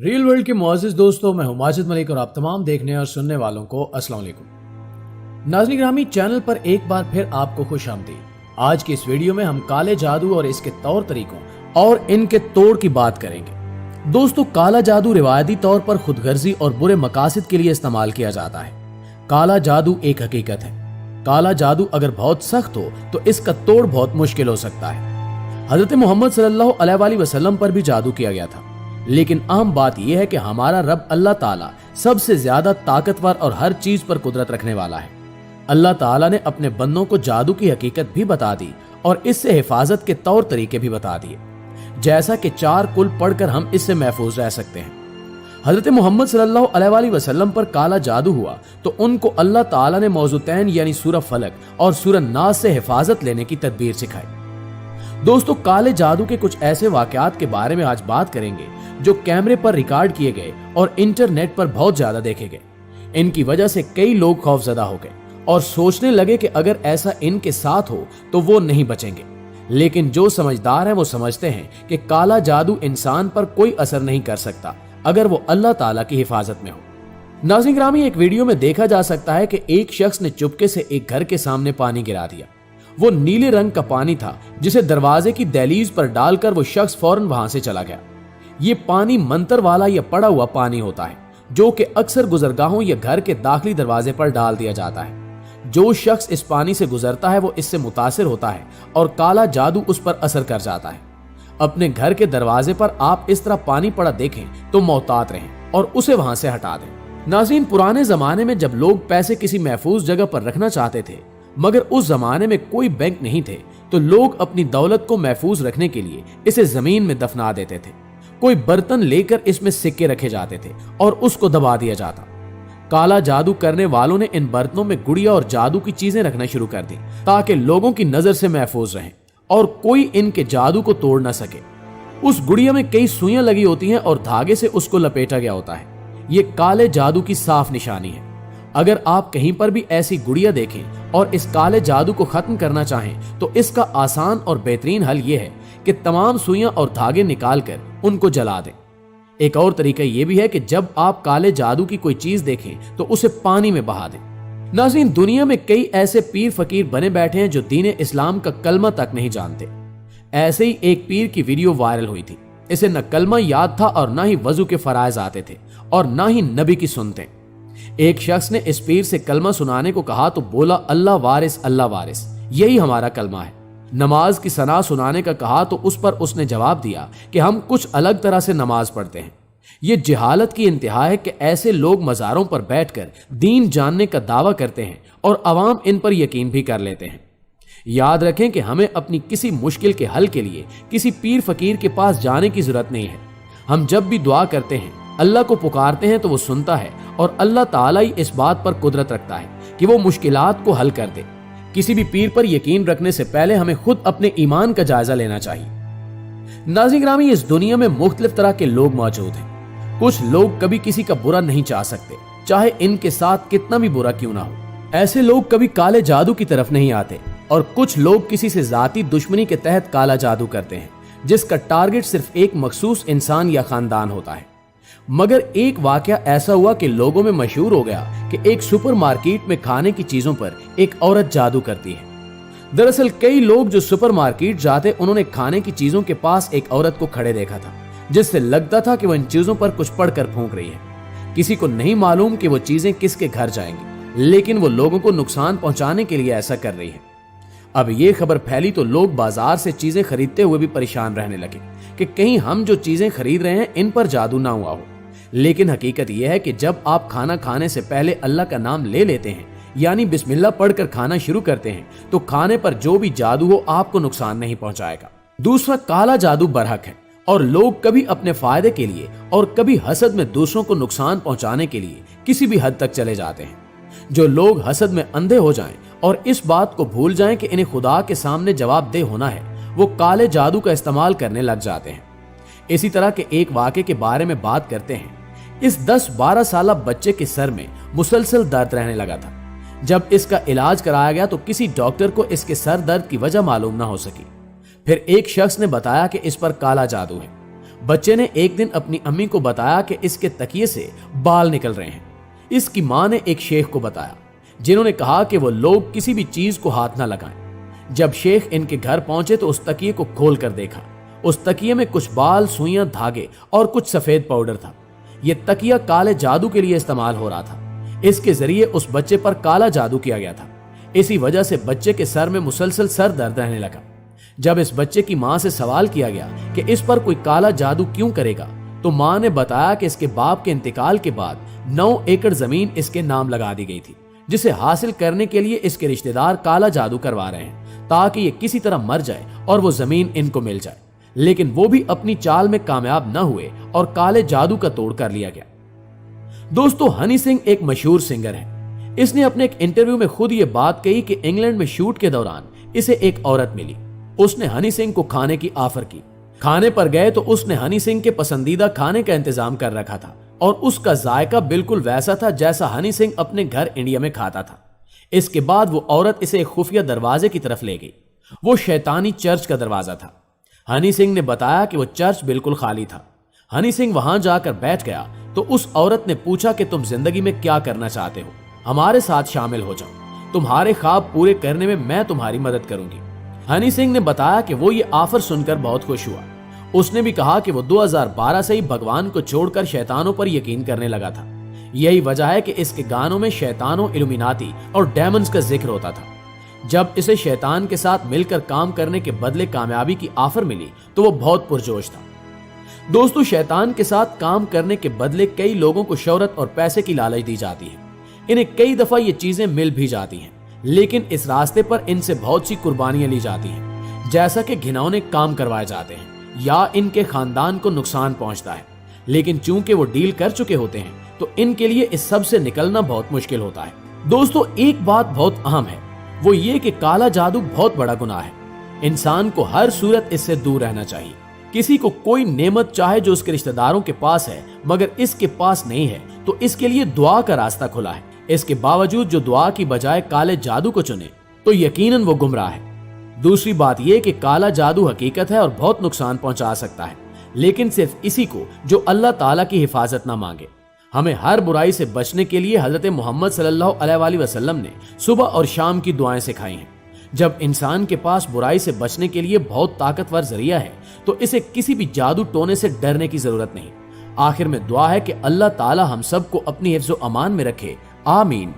Real world के मुआज़िज़ दोस्तों, मैं हूं माजिद मलिक और आप तमाम देखने और सुनने वालों को अस्सलाम वालेकुम। नाज़रीन ग्रामी, चैनल पर एक बार फिर आपको खुश आमदीद। आज की इस वीडियो में हम काले जादू और इसके तौर तरीकों और इनके तोड़ की बात करेंगे। दोस्तों, काला जादू रिवायती तौर पर खुदगर्जी और बुरे मकासद के लिए इस्तेमाल किया जाता है। काला जादू एक हकीकत है। काला जादू अगर बहुत सख्त हो तो इसका तोड़ बहुत मुश्किल हो सकता है। हजरत मोहम्मद सल्लल्लाहु अलैहि वसल्लम पर भी जादू किया गया था, लेकिन अहम बात यह है कि हमारा रब अल्लाह ताला सबसे ज्यादा ताकतवर और हर चीज पर कुदरत रखने वाला है। अल्लाह ताला ने अपने बंदों को जादू की हकीकत भी बता दी और इससे हिफाजत के तौर तरीके भी बता दिए, जैसा कि 4 कुल पढ़कर हम इससे महफूज रह सकते हैं। हजरत मोहम्मद सल्लल्लाहु अलैहि वसल्लम पर काला जादू हुआ तो उनको अल्लाह ताला ने मौजूतैन यानी सूरह फलक और सूरह नास से हिफाजत लेने की तदबीर सिखाई। दोस्तों, काले जादू के कुछ ऐसे वाकयात के बारे में आज बात करेंगे जो कैमरे पर रिकॉर्ड किए गए और इंटरनेट पर बहुत ज्यादा देखे गए। इनकी वजह से कई लोग खौफजदा हो गए और सोचने लगे कि अगर ऐसा इनके साथ हो तो वो नहीं बचेंगे। लेकिन जो समझदार हैं वो समझते हैं कि काला जादू इंसान पर कोई असर नहीं कर सकता अगर वो अल्लाह ताला की हिफाजत में हो। नाज़रीन ग्रामी, एक वीडियो में देखा जा सकता है कि एक शख्स ने चुपके से एक घर के सामने पानी गिरा दिया। वो नीले रंग का पानी था जिसे दरवाजे की दहलीज पर डालकर वो शख्स फौरन वहां से चला गया। ये पानी मंतर वाला या पड़ा हुआ पानी होता है जो कि अक्सर गुजरगाहों या घर के दाखिली दरवाजे पर डाल दिया जाता है। जो शख्स इस पानी से गुजरता है वो इससे मुतासिर होता है और काला जादू उस पर असर कर जाता है। अपने घर के दरवाजे पर आप इस तरह पानी पड़ा देखें तो मोहतात रहें और उसे वहां से हटा दें। नाज़रीन, पुराने जमाने में जब लोग पैसे किसी महफूज जगह पर रखना चाहते थे मगर उस जमाने में कोई बैंक नहीं थे तो लोग अपनी दौलत को महफूज रखने के लिए इसे जमीन में दफना देते थे। कोई बर्तन लेकर इसमें सिक्के रखे जाते थे और उसको दबा दिया जाता। काला जादू करने वालों ने इन बर्तनों में गुड़िया और जादू की चीजें रखना शुरू कर दी ताकि लोगों की नजर से महफूज रहें और कोई इनके जादू को तोड़ ना सके। उस गुड़िया में कई सुइयां लगी होती हैं और धागे से उसको लपेटा गया होता है। ये काले जादू की साफ निशानी है। अगर आप कहीं पर भी ऐसी गुड़िया देखें और इस काले जादू को खत्म करना चाहें तो इसका आसान और बेहतरीन हल यह है कि तमाम सुइयां और धागे निकालकर उनको जला दें। एक और तरीका यह भी है कि जब आप काले जादू की कोई चीज देखें तो उसे पानी में बहा दें। नाज़रीन, दुनिया में कई ऐसे पीर फकीर बने बैठे हैं जो दीन इस्लाम का कलमा तक नहीं जानते। ऐसे ही एक पीर की वीडियो वायरल हुई थी। इसे न कलमा याद था और न ही वजू के फराइज आते थे और न ही नबी की सुनते। एक शख्स ने इस पीर से कलमा सुनाने को कहा तो बोला, अल्लाह वारिस, यही हमारा कलमा है। नमाज की सना सुनाने का कहा तो उस पर उसने जवाब दिया कि हम कुछ अलग तरह से नमाज पढ़ते हैं। यह जिहालत की इंतहा है कि ऐसे लोग मज़ारों पर बैठकर दीन जानने का दावा करते हैं और अवाम इन पर यकीन भी कर लेते हैं। याद रखें कि हमें अपनी किसी मुश्किल के हल के लिए किसी पीर फकीर के पास जाने की जरूरत नहीं है। हम जब भी दुआ करते हैं, अल्लाह को पुकारते हैं तो वो सुनता है और अल्लाह ताला ही इस बात पर कुदरत रखता है कि वो मुश्किलात को हल कर दे। किसी भी पीर पर यकीन रखने से पहले हमें खुद अपने ईमान का जायजा लेना चाहिए। नाज़रीन ग्रामी, इस दुनिया में मुख्तलिफ तरह के लोग मौजूद हैं। कुछ लोग कभी किसी का बुरा नहीं चाह सकते, चाहे इनके साथ कितना भी बुरा क्यों ना हो। ऐसे लोग कभी काले जादू की तरफ नहीं आते और कुछ लोग किसी से जाती दुश्मनी के तहत काला जादू करते हैं जिसका टारगेट सिर्फ एक मखसूस इंसान या खानदान होता है। मगर एक वाकया ऐसा हुआ कि लोगों में मशहूर हो गया कि एक सुपरमार्केट में खाने की चीजों पर एक औरत जादू करती है। दरअसल कई लोग जो सुपरमार्केट जाते उन्होंने खाने की चीजों के पास एक औरत को खड़े देखा था जिससे लगता था कि वह इन चीजों पर कुछ पढ़कर फूंक रही है। किसी को नहीं मालूम कि वो चीजें किसके घर जाएंगी, लेकिन वो लोगों को नुकसान पहुंचाने के लिए ऐसा कर रही है। अब ये खबर फैली तो लोग बाजार से चीजें खरीदते हुए भी परेशान रहने लगे कि कहीं हम जो चीजें खरीद रहे हैं इन पर जादू ना हुआ हो। लेकिन हकीकत यह है कि जब आप खाना खाने से पहले अल्लाह का नाम ले लेते हैं यानी बिस्मिल्लाह पढ़कर खाना शुरू करते हैं तो खाने पर जो भी जादू हो आपको नुकसान नहीं पहुंचाएगा। दूसरा, काला जादू बरहक है और लोग कभी अपने फायदे के लिए और कभी हसद में दूसरों को नुकसान पहुंचाने के लिए किसी भी हद तक चले जाते हैं। जो लोग हसद में अंधे हो जाएं और इस बात को भूल जाएं कि इन्हें खुदा के सामने जवाबदेह होना है, वो काले जादू का इस्तेमाल करने लग जाते हैं। इसी तरह के एक वाक़े के बारे में बात करते हैं। इस 10-12 साल बच्चे के सर में मुसलसल दर्द रहने लगा था। जब इसका इलाज कराया गया तो किसी डॉक्टर को इसके सर दर्द की वजह मालूम ना हो सकी। फिर एक शख्स ने बताया कि इस पर काला जादू है। बच्चे ने एक दिन अपनी अम्मी को बताया कि इसके तकिए से बाल निकल रहे हैं। इसकी मां ने एक शेख को बताया, जिन्होंने कहा कि वो लोग किसी भी चीज को हाथ ना लगाएं। जब शेख इनके घर पहुंचे तो उस तकिए को खोल कर देखा। उस तकिए में कुछ बाल, सुइयां, धागे और कुछ सफेद पाउडर था। यह तकिया काले जादू के लिए इस्तेमाल हो रहा था। इसके जरिए उस बच्चे पर काला जादू किया गया था। इसी वजह से बच्चे के सर में मुसलसल सर दर्द रहने लगा। जब इस बच्चे की मां से सवाल किया गया कि इस पर कोई काला जादू क्यों करेगा, तो मां ने बताया कि इसके बाप के इंतकाल के बाद 9 एकड़ जमीन इसके नाम लगा दी गई थी, जिसे हासिल करने के लिए इसके रिश्तेदार काला जादू करवा रहे हैं ताकि ये किसी तरह मर जाए और वो जमीन इनको मिल जाए। लेकिन वो भी अपनी चाल में कामयाब न हुए और काले जादू का तोड़ कर लिया गया। दोस्तों, हनी सिंह एक मशहूर सिंगर है। इसने अपने एक इंटरव्यू में खुद ये बात कही कि इंग्लैंड में शूट के दौरान इसे एक औरत मिली। उसने हनी सिंह को खाने की ऑफर की। खाने पर गए तो उसने हनी सिंह के पसंदीदा खाने का इंतजाम कर रखा था और उसका जायका बिल्कुल वैसा था जैसा हनी सिंह अपने घर इंडिया में खाता था। इसके बाद वो औरत इसे एक खुफिया दरवाजे की तरफ ले गई। वो शैतानी चर्च का दरवाजा था। हनी सिंह ने बताया कि वो चर्च बिल्कुल खाली था। हनी सिंह वहां जाकर बैठ गया तो उस औरत ने पूछा कि तुम जिंदगी में क्या करना चाहते हो, हमारे साथ शामिल हो जाओ, तुम्हारे ख्वाब पूरे करने में मैं तुम्हारी मदद करूंगी। हनी सिंह ने बताया कि वो ये ऑफर सुनकर बहुत खुश हुआ। उसने भी कहा कि वो 2012 से ही भगवान को छोड़कर शैतानों पर यकीन करने लगा था। यही वजह है कि इसके गानों में शैतानों, इल्यूमिनाती और डेमन्स का जिक्र होता था। जब इसे शैतान के साथ मिलकर काम करने के बदले कामयाबी की ऑफर मिली तो वो बहुत पुरजोश था। दोस्तों, शैतान के साथ काम करने के बदले कई लोगों को शोहरत और पैसे की लालच दी जाती है। इन्हें कई दफा ये चीजें मिल भी जाती हैं, लेकिन इस रास्ते पर इनसे बहुत सी कुर्बानियां ली जाती हैं, जैसा कि घिनौने काम करवाए जाते हैं या इनके खानदान को नुकसान पहुंचता है। लेकिन चूंकि वो डील कर चुके होते हैं तो इनके लिए इस सब से निकलना बहुत मुश्किल होता है। दोस्तों, एक बात बहुत अहम है, वो ये कि काला जादू बहुत बड़ा गुनाह है। इंसान को हर सूरत इससे दूर रहना चाहिए। किसी को कोई नेमत चाहे जो उसके रिश्तेदारों के पास है मगर इसके पास नहीं है तो इसके लिए दुआ का रास्ता खुला है। इसके बावजूद जो दुआ की बजाय काले जादू को चुने तो यकीनन वो गुमराह है। दूसरी बात यह कि काला जादू हकीकत है और बहुत नुकसान पहुंचा सकता है, लेकिन सिर्फ इसी को जो अल्लाह ताला की हिफाजत ना मांगे। हमें हर बुराई से बचने के लिए हजरत मोहम्मद सल्लल्लाहु अलैहि वसल्लम ने सुबह और शाम की दुआएं सिखाई हैं। जब इंसान के पास बुराई से बचने के लिए बहुत ताकतवर जरिया है तो इसे किसी भी जादू टोने से डरने की जरूरत नहीं। आखिर में दुआ है कि अल्लाह ताला हम सबको अपनी हिफ्ज़-ओ-अमान में रखे। आमीन।